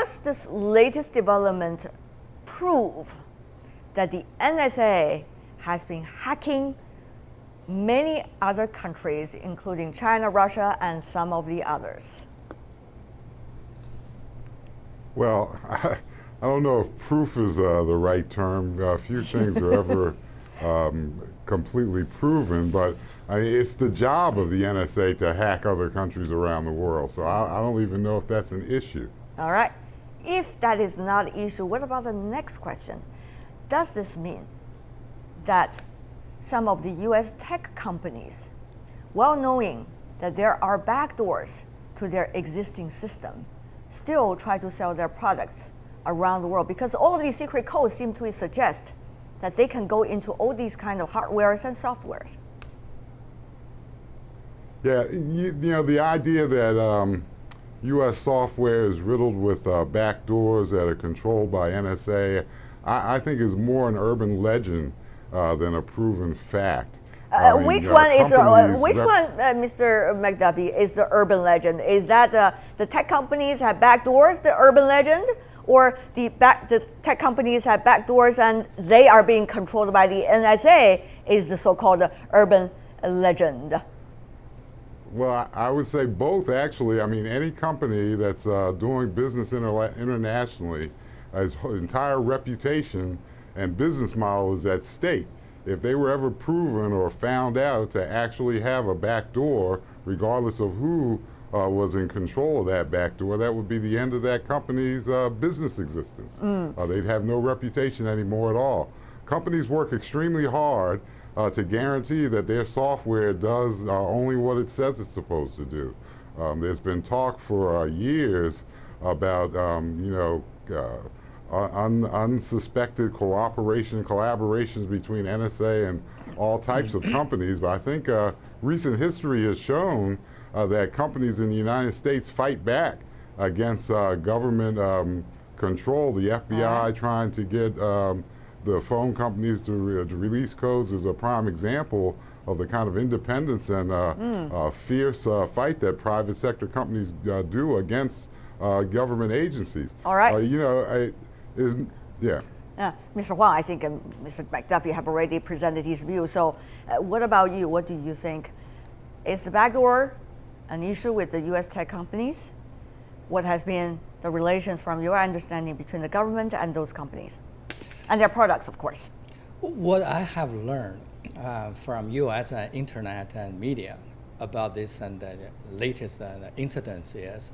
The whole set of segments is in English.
does this latest development prove that the NSA has been hacking many other countries, including China, Russia, and some of the others? Well, I don't know if proof is the right term. Few things are ever completely proven, but it's the job of the NSA to hack other countries around the world. So I don't even know if that's an issue. All right. If that is not an issue, what about the next question? Does this mean that some of the US tech companies, well knowing that there are backdoors to their existing system, still try to sell their products around the world? Because all of these secret codes seem to suggest that they can go into all these kind of hardwares and softwares. Yeah, you know, the idea that US software is riddled with backdoors that are controlled by NSA, I think is more an urban legend than a proven fact. Which one, Mr. McDuffie, is the urban legend? Is that the tech companies have backdoors, the urban legend? Or the tech companies have backdoors and they are being controlled by the NSA is the so-called urban legend? Well, I would say both, actually. I mean, any company that's doing business internationally, its entire reputation and business model is at stake. If they were ever proven or found out to actually have a backdoor, regardless of who was in control of that backdoor, that would be the end of that company's business existence. They'd have no reputation anymore at all. Companies work extremely hard to guarantee that their software does only what it says it's supposed to do. There's been talk for years about unsuspected collaborations between NSA and all types of companies, but I think recent history has shown that companies in the United States fight back against government control. The FBI trying to get the phone companies to release codes is a prime example of the kind of independence and fierce fight that private sector companies do against government agencies. All right. Mr. Huang, I think Mr. McDuffie have already presented his view. So what about you? What do you think? Is the backdoor an issue with the US tech companies? What has been the relations from your understanding between the government and those companies? And their products, of course. What I have learned from US internet and media about this and the latest incidents is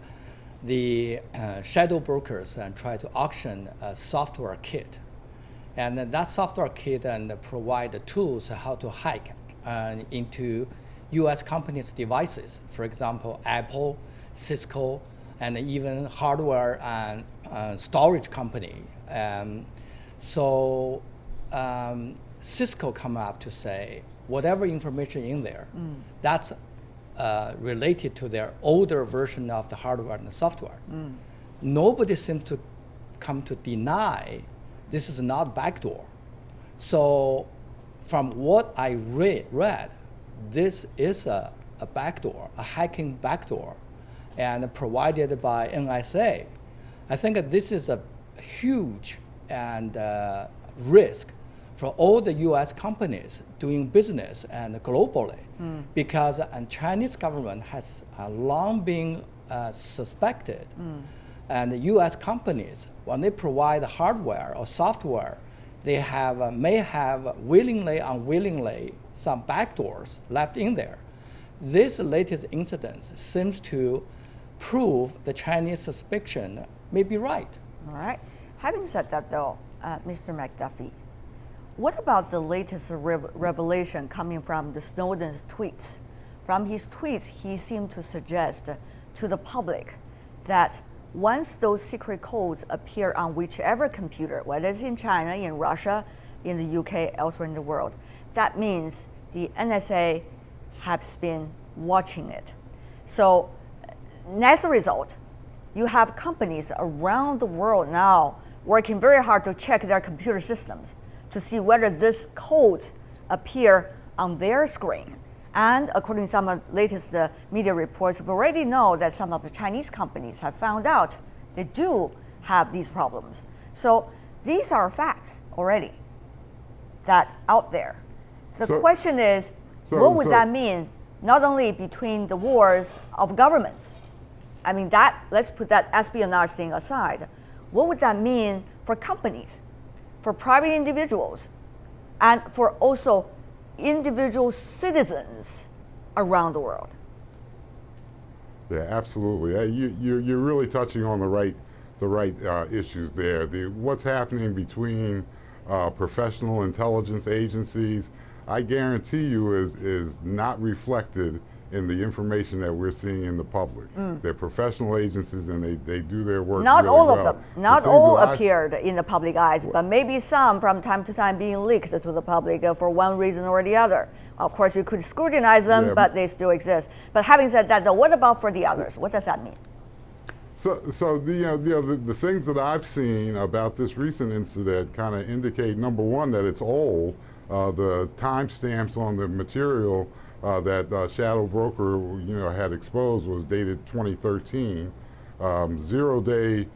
the shadow brokers try to auction a software kit. And that software kit provide the tools how to hack into US companies' devices. For example, Apple, Cisco, and even hardware and storage company. Cisco come up to say, whatever information in there, that's related to their older version of the hardware and the software. Nobody seems to come to deny this is not backdoor. So from what I read, this is a backdoor, a hacking backdoor, and provided by NSA. I think that this is a huge and risk for all the US companies doing business and globally, because the Chinese government has long been suspected, and the US companies, when they provide hardware or software, they may have willingly, unwillingly, some backdoors left in there. This latest incident seems to prove the Chinese suspicion may be right. All right. Having said that, though, Mr. McDuffie, what about the latest revelation coming from the Snowden's tweets? From his tweets, he seemed to suggest to the public that once those secret codes appear on whichever computer, whether it's in China, in Russia, in the UK, elsewhere in the world, that means the NSA has been watching it. So as a result, you have companies around the world now working very hard to check their computer systems to see whether these codes appear on their screen. And according to some of the latest media reports, we already know that some of the Chinese companies have found out they do have these problems. So these are facts already that out there. The question is, what would that mean, not only between the wars of governments? I mean, let's put that espionage thing aside. What would that mean for companies, for private individuals, and for also individual citizens around the world? Yeah, absolutely. You're really touching on the right issues there. What's happening between professional intelligence agencies, I guarantee you, is not reflected in the information that we're seeing in the public. They're professional agencies, and they do their work Not really all well. of them. Not all appeared in the public eyes, but maybe some from time to time being leaked to the public for one reason or the other. Of course, you could scrutinize them, but they still exist. But having said that, though, what about for the others? What does that mean? So the things that I've seen about this recent incident kind of indicate, number one, that it's old. The timestamps on the material that Shadow Broker had exposed was dated 2013. Zero-day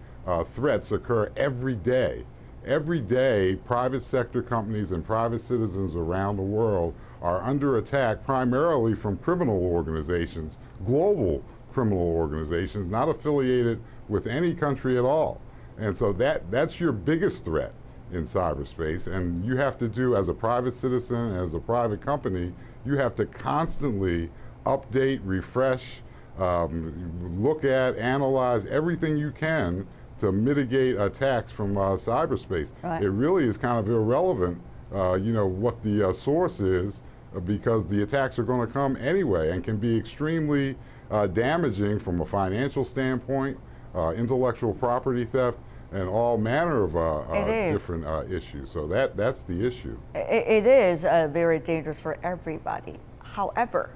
threats occur every day. Every day, private sector companies and private citizens around the world are under attack, primarily from criminal organizations, global criminal organizations, not affiliated with any country at all. And so that's your biggest threat in cyberspace. And you have to do, as a private citizen, as a private company, you have to constantly update, refresh, look at, analyze everything you can to mitigate attacks from cyberspace. Right. It really is kind of irrelevant, what the source is, because the attacks are going to come anyway and can be extremely damaging from a financial standpoint, intellectual property theft, and all manner of different issues. So that's the issue. It is very dangerous for everybody. However,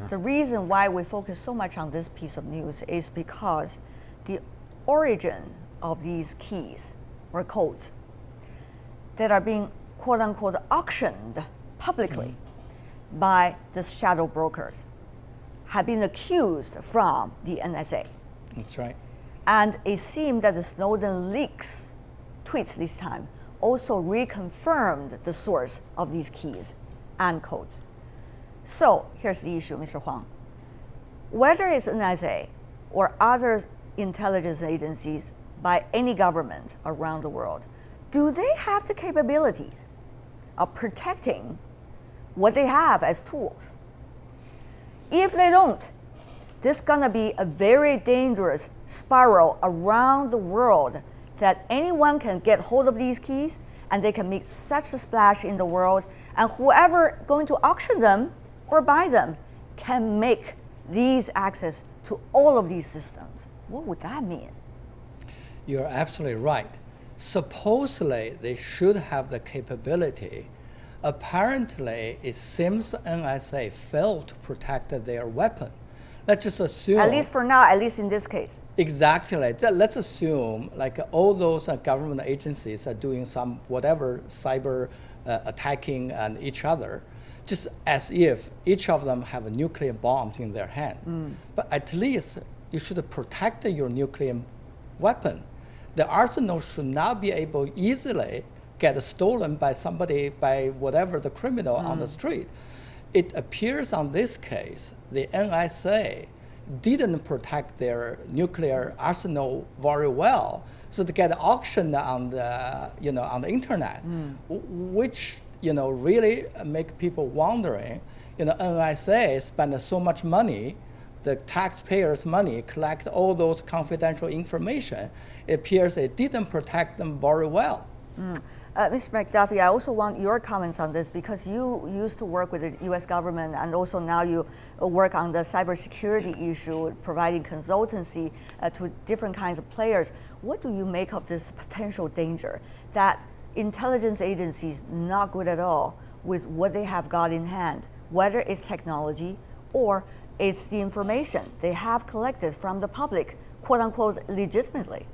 the reason why we focus so much on this piece of news is because the origin of these keys or codes that are being quote unquote auctioned publicly by the shadow brokers have been accused from the NSA. That's right. And it seemed that the Snowden leaks, tweets this time, also reconfirmed the source of these keys and codes. So here's the issue, Mr. Huang. Whether it's NSA or other intelligence agencies by any government around the world, do they have the capabilities of protecting what they have as tools? If they don't, this is gonna be a very dangerous spiral around the world that anyone can get hold of these keys and they can make such a splash in the world, and whoever going to auction them or buy them can make these access to all of these systems. What would that mean? You're absolutely right. Supposedly, they should have the capability. Apparently, it seems NSA failed to protect their weapon. Let's just assume. At least for now, at least in this case. Exactly. Let's assume like all those government agencies are doing some whatever cyber attacking and each other, just as if each of them have a nuclear bomb in their hand. But at least you should protect your nuclear weapon. The arsenal should not be able easily get stolen by somebody, by whatever the criminal on the street. It appears on this case, the NSA didn't protect their nuclear arsenal very well, so they get auctioned on the on the internet, which really make people wondering. NSA spend so much money, the taxpayers' money, collect all those confidential information. It appears it didn't protect them very well. Mr. McDuffie, I also want your comments on this because you used to work with the U.S. government and also now you work on the cybersecurity issue, providing consultancy to different kinds of players. What do you make of this potential danger that intelligence agencies not good at all with what they have got in hand, whether it's technology or it's the information they have collected from the public, quote unquote, legitimately?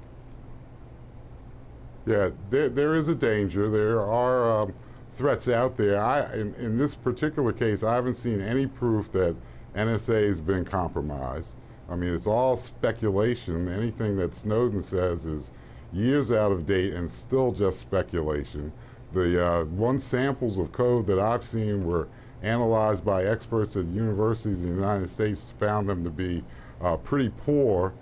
Yeah, there is a danger. There are threats out there. In this particular case, I haven't seen any proof that NSA has been compromised. I mean, it's all speculation. Anything that Snowden says is years out of date and still just speculation. The one samples of code that I've seen were analyzed by experts at universities in the United States, found them to be pretty poor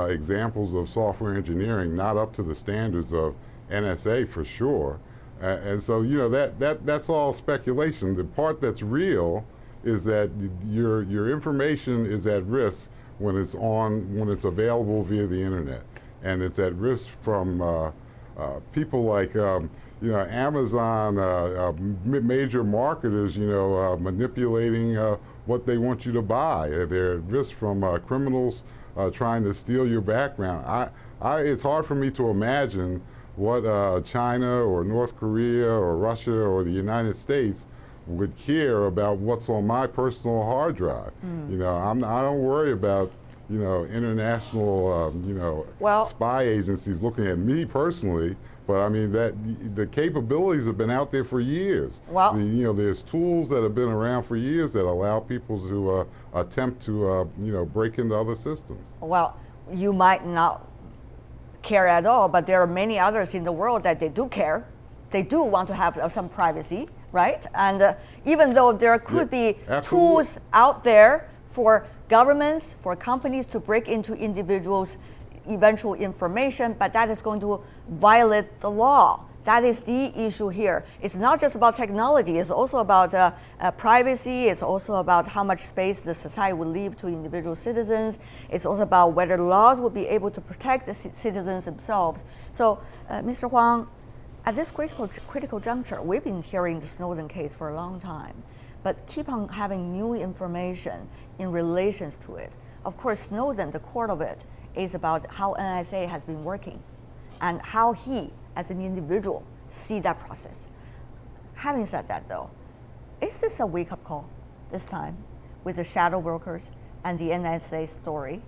examples of software engineering, not up to the standards of NSA for sure. And so, you know, that's all speculation. The part that's real is that your information is at risk when it's available via the internet, and it's at risk from people like you know, Amazon, major marketers, you know, manipulating what they want you to buy. They're at risk from criminals trying to steal your background. It's hard for me to imagine what China or North Korea or Russia or the United States would care about what's on my personal hard drive. You know, I don't worry about, you know, international, you know, spy agencies looking at me personally. But I mean, the capabilities have been out there for years. Well, you know, there's tools that have been around for years that allow people to attempt to, you know, break into other systems. Well, you might not care at all, but there are many others in the world that they do care. They do want to have some privacy, right? And even though there could be tools out there for governments, for companies to break into individuals' eventual information, but that is going to violate the law. That is the issue here. It's not just about technology, it's also about privacy, it's also about how much space the society will leave to individual citizens, it's also about whether laws will be able to protect the citizens themselves. So, Mr. Huang, at this critical juncture, we've been hearing the Snowden case for a long time, but keep on having new information in relations to it. Of course, Snowden, the core of it, is about how NSA has been working and how he, as an individual, see that process. Having said that though, is this a wake-up call this time with the shadow brokers and the NSA story?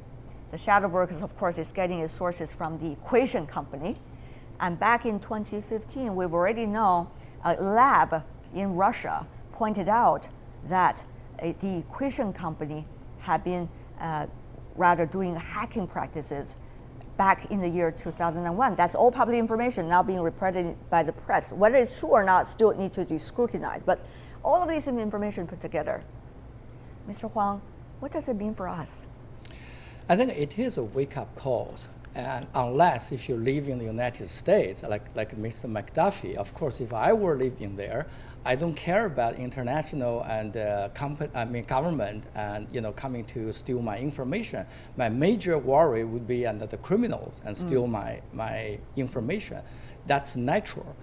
The shadow brokers, of course, is getting its sources from the Equation company. And back in 2015, we've already known a lab in Russia pointed out that the Equation company had been rather doing hacking practices back in the year 2001. That's all public information now being reported by the press. Whether it's true or not still need to be scrutinized. But all of this information put together, Mr. Huang, what does it mean for us? I think it is a wake-up call. And unless if you live in the United States, like Mr. McDuffie, of course, if I were living there, I don't care about international and government and, you know, coming to steal my information. My major worry would be under the criminals and steal my information. That's natural.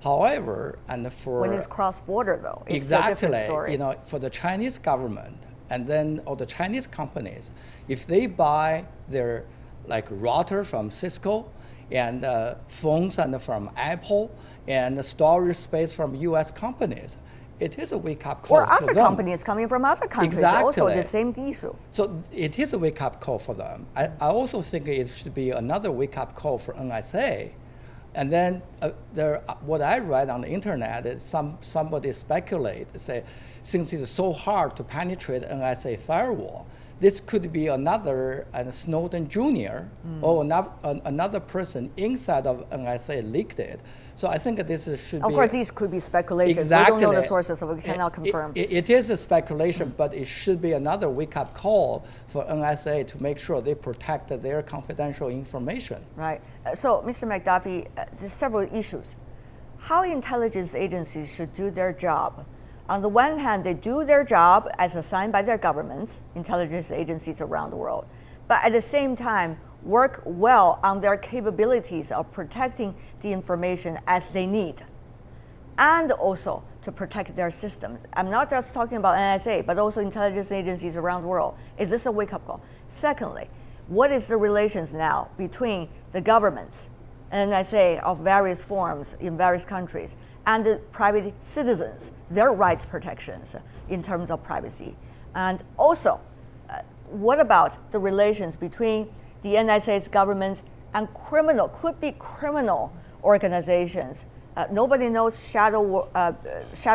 However, and for when it's cross-border though, it's exactly, a different story. You know, for the Chinese government and then all the Chinese companies, if they buy their like router from Cisco and phones and from Apple and storage space from U.S. companies, it is a wake-up call or to other them. companies coming from other countries, Exactly. also the same issue. So it is a wake-up call for them. I also think it should be another wake-up call for NSA. And then what I read on the internet is somebody speculate, say, since it's so hard to penetrate NSA firewall, this could be another Snowden Jr. Or another person inside of NSA leaked it. So I think this should be... Of course, these could be speculations. Exactly. We don't know the sources, so we cannot confirm. It is a speculation, but it should be another wake-up call for NSA to make sure they protect their confidential information. Right. So, Mr. McDuffie, there's several issues. How intelligence agencies should do their job. On the one hand, they do their job as assigned by their governments, intelligence agencies around the world, but at the same time, work well on their capabilities of protecting the information as they need, and also to protect their systems. I'm not just talking about NSA, but also intelligence agencies around the world. Is this a wake-up call? Secondly, what is the relations now between the governments, NSA of various forms in various countries, and the private citizens, their rights protections in terms of privacy? And also, what about the relations between the NSA's governments and could be criminal organizations? Nobody knows shadow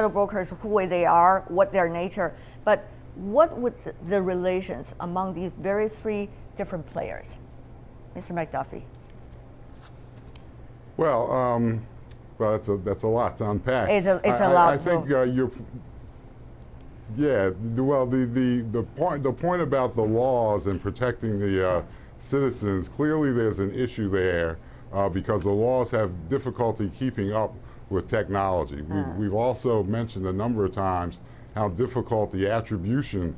brokers, who they are, what their nature, but what would the relations among these very three different players? Mr. McDuffie. Well, that's a lot to unpack. It's a lot. I think you're. Yeah. Well, the point about the laws and protecting the citizens, clearly there's an issue there because the laws have difficulty keeping up with technology. We've also mentioned a number of times how difficult the attribution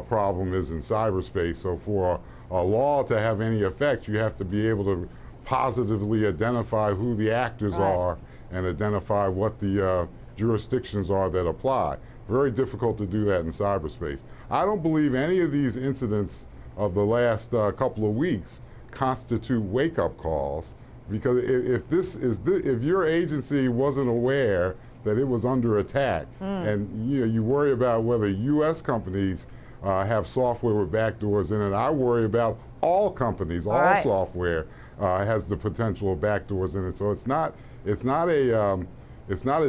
problem is in cyberspace. So for a law to have any effect, you have to be able to positively identify who the actors are and identify what the jurisdictions are that apply. Very difficult to do that in cyberspace. I don't believe any of these incidents of the last couple of weeks constitute wake-up calls, because if your agency wasn't aware that it was under attack, and you worry about whether U.S. companies have software with backdoors in it, I worry about all companies, all software has the potential of backdoors in it. So it's not a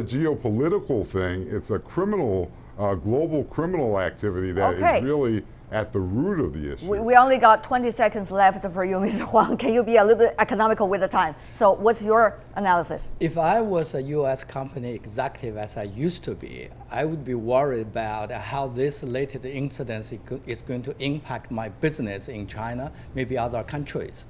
geopolitical thing. It's a criminal, global criminal activity that is really at the root of the issue. We only got 20 seconds left for you, Mr. Huang. Can you be a little bit economical with the time? So what's your analysis? If I was a U.S. company executive, as I used to be, I would be worried about how this latest incident is going to impact my business in China, maybe other countries.